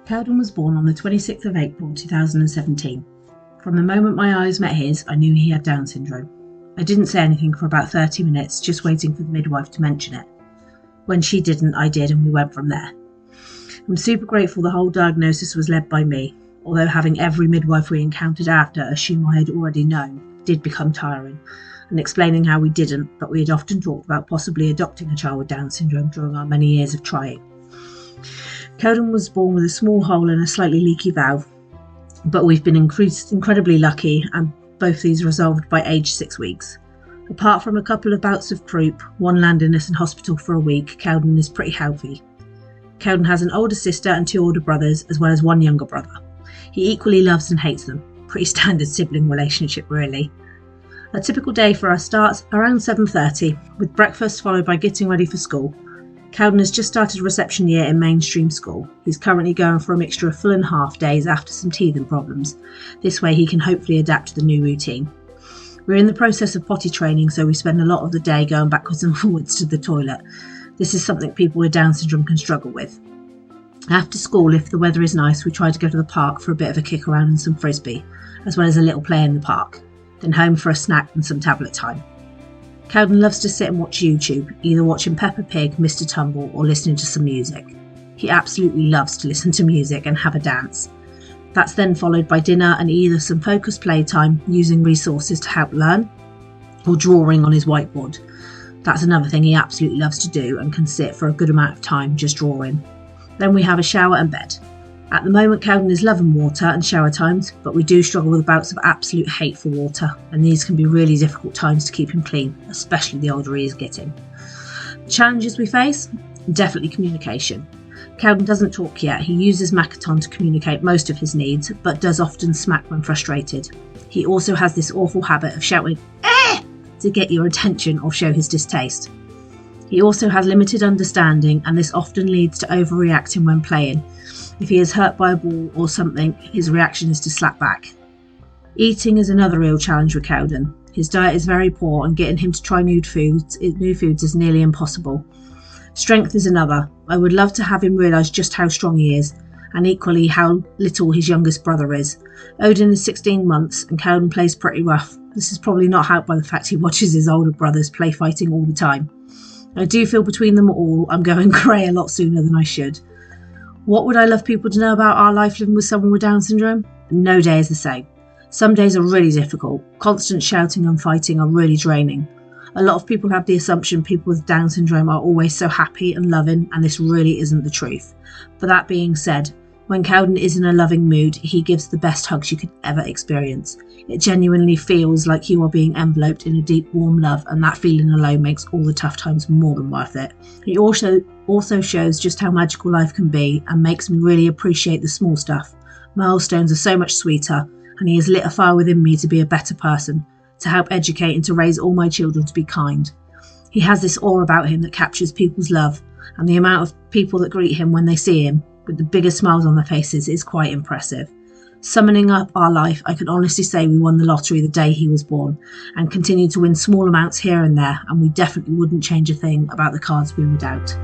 Keldan was born on the 26th of April 2017. From the moment my eyes met his, I knew he had Down syndrome. I didn't say anything for about 30 minutes, just waiting for the midwife to mention it. When she didn't, I did, and we went from there. I'm super grateful the whole diagnosis was led by me, although having every midwife we encountered after assume I had already known did become tiring, and explaining how we didn't, but we had often talked about possibly adopting a child with Down syndrome during our many years of trying. Keldan was born with a small hole and a slightly leaky valve, but we've been incredibly lucky, and both these resolved by age 6 weeks. Apart from a couple of bouts of croup, one landing us in hospital for a week, Keldan is pretty healthy. Keldan has an older sister and 2 older brothers, as well as 1 younger brother. He equally loves and hates them. Pretty standard sibling relationship, really. A typical day for us starts around 7:30, with breakfast followed by getting ready for school. Keldan has just started reception year in mainstream school. He's currently going for a mixture of full and half days after some teething problems. This way he can hopefully adapt to the new routine. We're in the process of potty training, so we spend a lot of the day going backwards and forwards to the toilet. This is something people with Down syndrome can struggle with. After school, if the weather is nice, we try to go to the park for a bit of a kick around and some frisbee, as well as a little play in the park, then home for a snack and some tablet time. Keldan loves to sit and watch YouTube, either watching Peppa Pig, Mr. Tumble, or listening to some music. He absolutely loves to listen to music and have a dance. That's then followed by dinner and either some focused playtime using resources to help learn, or drawing on his whiteboard. That's another thing he absolutely loves to do and can sit for a good amount of time just drawing. Then we have a shower and bed. At the moment, Keldan is loving water and shower times, but we do struggle with bouts of absolute hate for water, and these can be really difficult times to keep him clean, especially the older he is getting. The challenges we face? Definitely communication. Keldan doesn't talk yet. He uses Makaton to communicate most of his needs, but does often smack when frustrated. He also has this awful habit of shouting, "Eh!" to get your attention or show his distaste. He also has limited understanding, and this often leads to overreacting when playing. If he is hurt by a ball or something, his reaction is to slap back. Eating is another real challenge with Keldan. His diet is very poor, and getting him to try new foods is nearly impossible. Strength is another. I would love to have him realise just how strong he is, and equally how little his youngest brother is. Odin is 16 months, and Keldan plays pretty rough. This is probably not helped by the fact he watches his older brothers play fighting all the time. I do feel between them all, I'm going grey a lot sooner than I should. What would I love people to know about our life living with someone with Down syndrome? No day is the same. Some days are really difficult. Constant shouting and fighting are really draining. A lot of people have the assumption people with Down syndrome are always so happy and loving, and this really isn't the truth. But that being said, when Keldan is in a loving mood, he gives the best hugs you could ever experience. It genuinely feels like you are being enveloped in a deep, warm love, and that feeling alone makes all the tough times more than worth it. He also shows just how magical life can be, and makes me really appreciate the small stuff. Milestones are so much sweeter, and he has lit a fire within me to be a better person, to help educate and to raise all my children to be kind. He has this aura about him that captures people's love, and the amount of people that greet him when they see him, with the biggest smiles on their faces, is quite impressive. Summing up our life, I can honestly say we won the lottery the day he was born, and continue to win small amounts here and there, and we definitely wouldn't change a thing about the cards we were dealt.